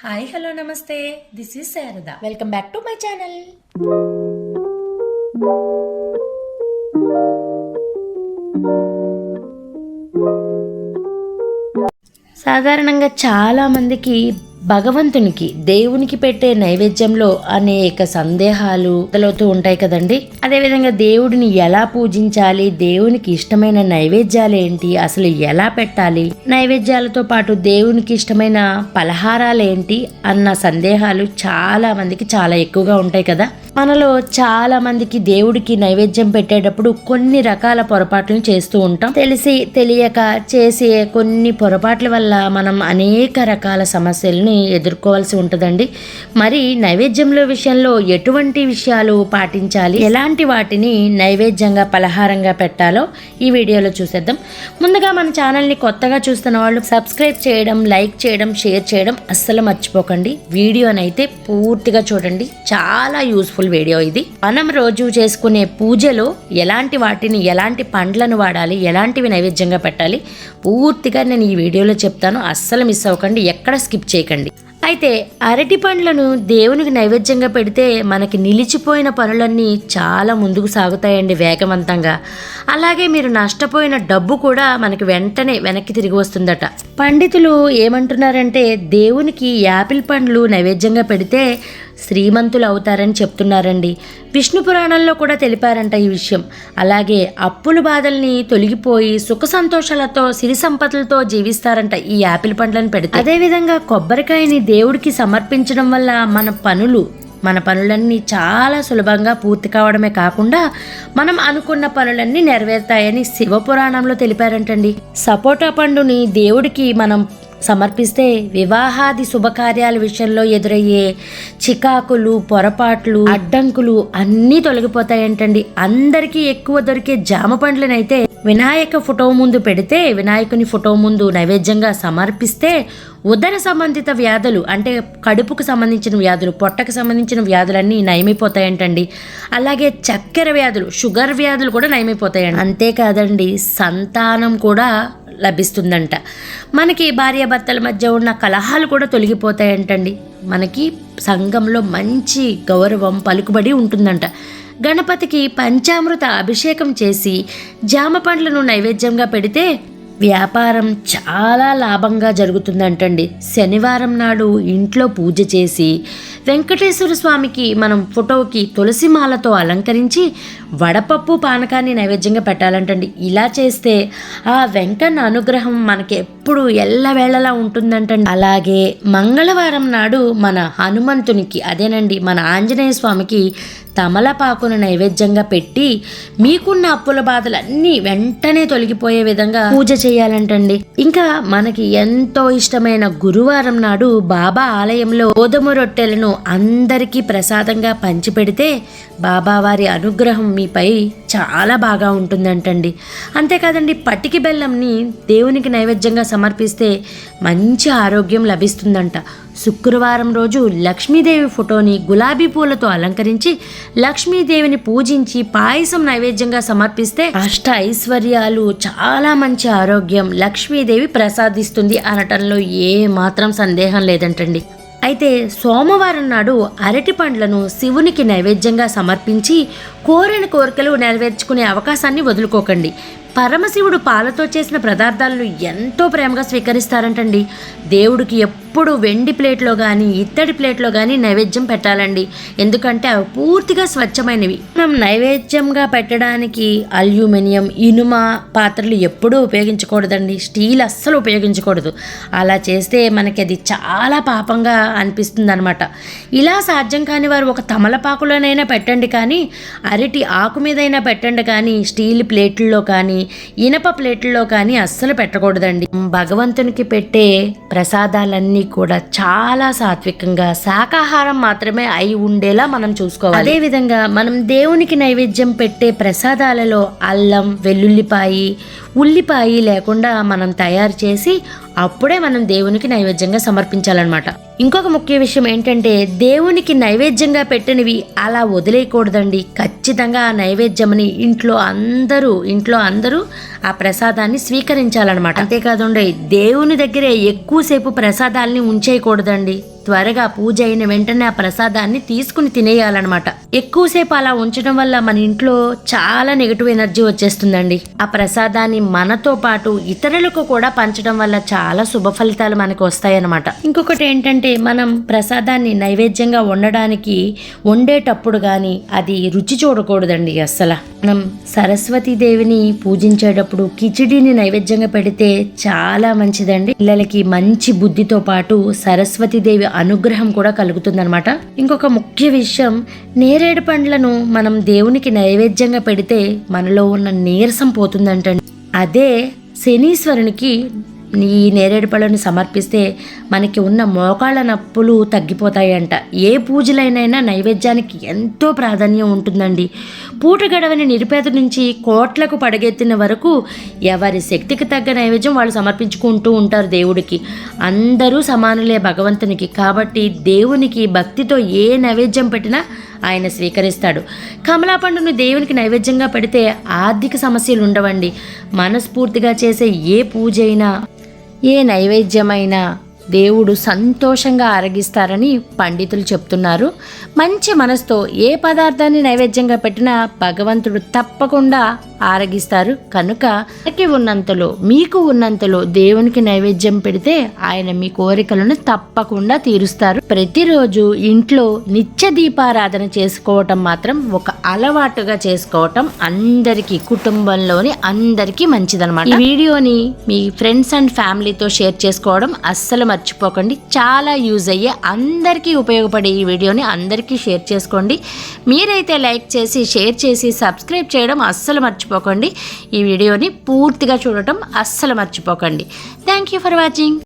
Hi hello నమస్తే, this is Sharada. Welcome back to my channel. సాధారణంగా చాలా మందికి భగవంతునికి దేవునికి పెట్టే నైవేద్యంలో అనేక సందేహాలు మొదలవుతూ ఉంటాయి కదండి. అదేవిధంగా దేవుడిని ఎలా పూజించాలి, దేవునికి ఇష్టమైన నైవేద్యాలు ఏంటి, అసలు ఎలా పెట్టాలి, నైవేద్యాలతో పాటు దేవునికి ఇష్టమైన పలహారాలు ఏంటి అన్న సందేహాలు చాలా మందికి చాలా ఎక్కువగా ఉంటాయి కదా. మనలో చాలా మందికి దేవుడికి నైవేద్యం పెట్టేటప్పుడు కొన్ని రకాల పొరపాట్లను చేస్తూ ఉంటాం. తెలిసి తెలియక చేసే కొన్ని పొరపాట్ల వల్ల మనం అనేక రకాల సమస్యలను ఎదుర్కోవాల్సి ఉంటుందండి. మరి నైవేద్యంలో విషయంలో ఎటువంటి విషయాలు పాటించాలి, ఎలాంటి వాటిని నైవేద్యంగా పలహారంగా పెట్టాలో ఈ వీడియోలో చూసేద్దాం. ముందుగా మన ఛానల్ని కొత్తగా చూస్తున్న వాళ్ళు సబ్స్క్రైబ్ చేయడం, లైక్ చేయడం, షేర్ చేయడం అస్సలు మర్చిపోకండి. వీడియోనైతే పూర్తిగా చూడండి, చాలా యూస్ఫుల్ వీడియో ఇది. మనం రోజు చేసుకునే పూజలో ఎలాంటి పండ్లను వాడాలి, ఎలాంటివి నైవేద్యంగా పెట్టాలి పూర్తిగా నేను ఈ వీడియోలో చెప్తాను. అస్సలు మిస్ అవ్వకండి, ఎక్కడ స్కిప్ చేయకండి. అయితే అరటి పండ్లను దేవునికి నైవేద్యంగా పెడితే మనకి నిలిచిపోయిన పనులన్నీ చాలా ముందుకు సాగుతాయండి వేగవంతంగా. అలాగే మీరు నష్టపోయిన డబ్బు కూడా మనకి వెంటనే వెనక్కి తిరిగి వస్తుందట. పండితులు ఏమంటున్నారంటే దేవునికి యాపిల్ పండ్లు నైవేద్యంగా పెడితే శ్రీమంతులు అవుతారని చెప్తున్నారండి. విష్ణు పురాణంలో కూడా తెలిపారంట ఈ విషయం. అలాగే అప్పుల బాధల్ని తొలగిపోయి సుఖ సంతోషాలతో సిరి సంపదలతో జీవిస్తారంట ఈ యాపిల్ పండ్లను పెడితే. అదేవిధంగా కొబ్బరికాయని దేవుడికి సమర్పించడం వల్ల మన పనులన్నీ చాలా సులభంగా పూర్తి కావడమే కాకుండా మనం అనుకున్న పనులన్నీ నెరవేరుతాయని శివపురాణంలో తెలిపారంటండి. సపోటా పండుని దేవుడికి మనం సమర్పిస్తే వివాహాది శుభకార్యాల విషయంలో ఎదురయ్యే చికాకులు, పొరపాట్లు, అడ్డంకులు అన్నీ తొలగిపోతాయంటండి. అందరికీ ఎక్కువ దొరికే జామ పండ్లనైతే వినాయక ఫోటో ముందు పెడితే, వినాయకుని ఫోటో ముందు నైవేద్యంగా సమర్పిస్తే ఉదర సంబంధిత వ్యాధులు అంటే కడుపుకు సంబంధించిన వ్యాధులు, పొట్టకు సంబంధించిన వ్యాధులన్నీ నయమైపోతాయంటండి. అలాగే చక్కెర వ్యాధులు, షుగర్ వ్యాధులు కూడా నయమైపోతాయండి. అంతేకాదండి, సంతానం కూడా లభిస్తుందంట. మనకి భార్యాభర్తల మధ్య ఉన్న కలహాలు కూడా తొలగిపోతాయంటండి. మనకి సంఘంలో మంచి గౌరవం, పలుకుబడి ఉంటుందంట. గణపతికి పంచామృత అభిషేకం చేసి జామ పండ్లను నైవేద్యంగా పెడితే వ్యాపారం చాలా లాభంగా జరుగుతుందంటండి. శనివారం నాడు ఇంట్లో పూజ చేసి వెంకటేశ్వర స్వామికి మనం ఫోటోకి తులసి మాలతో అలంకరించి వడపప్పు పానకాన్ని నైవేద్యంగా పెట్టాలంటండి. ఇలా చేస్తే ఆ వెంకన్న అనుగ్రహం మనకి ఎప్పుడు ఎల్లవేళలా ఉంటుందంటండి. అలాగే మంగళవారం నాడు మన హనుమంతునికి, అదేనండి మన ఆంజనేయ స్వామికి తమలపాకును నైవేద్యంగా పెట్టి మీకున్న అప్పుల బాధలన్నీ వెంటనే తొలగిపోయే విధంగా పూజ చేయాలంటండి. ఇంకా మనకి ఎంతో ఇష్టమైన గురువారం నాడు బాబా ఆలయంలో గోధుమ రొట్టెలను అందరికీ ప్రసాదంగా పంచిపెడితే బాబావారి అనుగ్రహం మీపై చాలా బాగా ఉంటుందంటండి. అంతేకాదండి, పటికి బెల్లంని దేవునికి నైవేద్యంగా సమర్పిస్తే మంచి ఆరోగ్యం లభిస్తుందంట. శుక్రవారం రోజు లక్ష్మీదేవి ఫోటోని గులాబీ పూలతో అలంకరించి లక్ష్మీదేవిని పూజించి పాయసం నైవేద్యంగా సమర్పిస్తే అష్ట ఐశ్వర్యాలు, చాలా మంచి ఆరోగ్యం లక్ష్మీదేవి ప్రసాదిస్తుంది అనటంలో ఏ మాత్రం సందేహం లేదంటండి. అయితే సోమవారం నాడు అరటి పండ్లను శివునికి నైవేద్యంగా సమర్పించి కోరిన కోరికలు నెరవేర్చుకునే అవకాశాన్ని వదులుకోకండి. పరమశివుడు పాలతో చేసిన పదార్థాలను ఎంతో ప్రేమగా స్వీకరిస్తారంటండి. దేవుడికి ఎప్పుడు వెండి ప్లేట్లో కానీ ఇత్తడి ప్లేట్లో కానీ నైవేద్యం పెట్టాలండి. ఎందుకంటే అవి పూర్తిగా స్వచ్ఛమైనవి. మనం నైవేద్యంగా పెట్టడానికి అల్యూమినియం, ఇనుమ పాత్రలు ఎప్పుడూ ఉపయోగించకూడదండి. స్టీల్ అస్సలు ఉపయోగించకూడదు. అలా చేస్తే మనకి అది చాలా పాపంగా అనిపిస్తుంది అనమాట. ఇలా సాధ్యం కాని వారు ఒక తమలపాకులోనైనా పెట్టండి, కానీ అరటి ఆకు మీదైనా పెట్టండి, కానీ స్టీల్ ప్లేట్లలో కానీ ఇనప ప్లేట్లలో కానీ అస్సలు పెట్టకూడదండి. భగవంతునికి పెట్టే ప్రసాదాలన్నీ కూడా చాలా సాత్వికంగా శాకాహారం మాత్రమే అయి ఉండేలా మనం చూసుకోవాలి. అదే విధంగా మనం దేవునికి నైవేద్యం పెట్టే ప్రసాదాలలో అల్లం, వెల్లుల్లిపాయి, ఉల్లిపాయ లేకుండా మనం తయారు చేసి అప్పుడే మనం దేవునికి నైవేద్యంగా సమర్పించాలన్నమాట. ఇంకొక ముఖ్య విషయం ఏంటంటే దేవునికి నైవేద్యంగా పెట్టినవి అలా వదిలేయకూడదండి. ఖచ్చితంగా ఆ నైవేద్యమని ఇంట్లో అందరూ ఆ ప్రసాదాన్ని స్వీకరించాలన్నమాట. అంతేకాదండి, దేవుని దగ్గరే ఎక్కువసేపు ప్రసాదాలని ఉంచేయకూడదండి. త్వరగా పూజ అయిన వెంటనే ఆ ప్రసాదాన్ని తీసుకుని తినేయాలన్నమాట. ఎక్కువసేపు అలా ఉంచడం వల్ల మన ఇంట్లో చాలా నెగిటివ్ ఎనర్జీ వచ్చేస్తుందండి. ఆ ప్రసాదాన్ని మనతో పాటు ఇతరులకు కూడా పంచడం వల్ల చాలా శుభ ఫలితాలు మనకు వస్తాయన్నమాట. ఇంకొకటి ఏంటంటే, మనం ప్రసాదాన్ని నైవేద్యంగా వండడానికి వండేటప్పుడు కానీ అది రుచి చూడకూడదండి. అస్సలు మనం సరస్వతీదేవిని పూజించేటప్పుడు కిచిడిని నైవేద్యంగా పెడితే చాలా మంచిదండి. పిల్లలకి మంచి బుద్ధితో పాటు సరస్వతీదేవి అనుగ్రహం కూడా కలుగుతుందన్నమాట. ఇంకొక ముఖ్య విషయం, నేరేడు పండ్లను మనం దేవునికి నైవేద్యంగా పెడితే మనలో ఉన్న నీరసం పోతుందంటండి. అదే శనీశ్వరునికి ఈ నేరేడు పళ్ళను సమర్పిస్తే మనకి ఉన్న మోకాళ్ళ నొప్పులు తగ్గిపోతాయంట. ఏ పూజలైనా నైవేద్యానికి ఎంతో ప్రాధాన్యం ఉంటుందండి. పూట గడవని నిరుపేద నుంచి కోట్లకు పడగెత్తిన వరకు ఎవరి శక్తికి తగ్గ నైవేద్యం వాళ్ళు సమర్పించుకుంటూ ఉంటారు దేవుడికి. అందరూ సమానులే భగవంతునికి. కాబట్టి దేవునికి భక్తితో ఏ నైవేద్యం పెట్టినా ఆయన స్వీకరిస్తాడు. కమలా పండును దేవునికి నైవేద్యంగా పెడితే ఆర్థిక సమస్యలు ఉండవండి. మనస్ఫూర్తిగా చేసే ఏ పూజ అయినా ఏ నైవేద్యమైనా దేవుడు సంతోషంగా ఆరగిస్తారని పండితులు చెప్తున్నారు. మంచి మనసుతో ఏ పదార్థాన్ని నైవేద్యంగా పెట్టినా భగవంతుడు తప్పకుండా ఆరగిస్తారు. కనుక మనకి ఉన్నంతలో, మీకు ఉన్నంతలో దేవునికి నైవేద్యం పెడితే ఆయన మీ కోరికలను తప్పకుండా తీరుస్తారు. ప్రతిరోజు ఇంట్లో నిత్య దీపారాధన చేసుకోవటం మాత్రం ఒక అలవాటుగా చేసుకోవటం అందరికీ, కుటుంబంలోని అందరికీ మంచిదన్నమాట. ఈ వీడియోని మీ ఫ్రెండ్స్ అండ్ ఫ్యామిలీతో షేర్ చేసుకోవడం అస్సలు మర్చిపోకండి. చాలా యూజ్ అయ్యే, అందరికీ ఉపయోగపడే ఈ వీడియోని అందరికీ షేర్ చేసుకోండి. మీరైతే లైక్ చేసి, షేర్ చేసి, సబ్స్క్రైబ్ చేయడం అస్సలు మర్చిపోకండి. ఈ వీడియోని పూర్తిగా చూడటం అస్సలు మర్చిపోకండి. Thank you for watching.